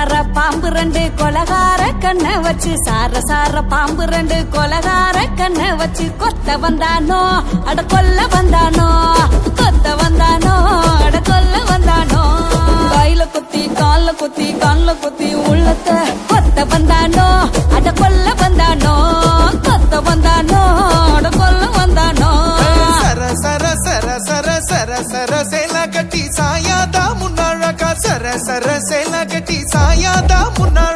சார பாம்பு ரெண்டு கொலகார கண்ணை வச்சு சார பாம்பு ரெண்டு கொலகார கண்ணை வச்சு கொத்த வந்தானோ அட கொல்ல வந்தானோ கொத்த வந்தானோ அட கொல்ல வந்தானோ கையில குத்தி கால்ல குத்தி கண்ல குத்தி உள்ளத்த கொத்த வந்தானோ அட கொல்ல வந்தானோ கொத்த வந்தானோ அட கொல்ல வந்தானோ சர சர சர சர சர சர சேல கட்டி சாயாதா முன்னாழக்கா சர சர சேல கட்டி சாயாதா முன்னாழ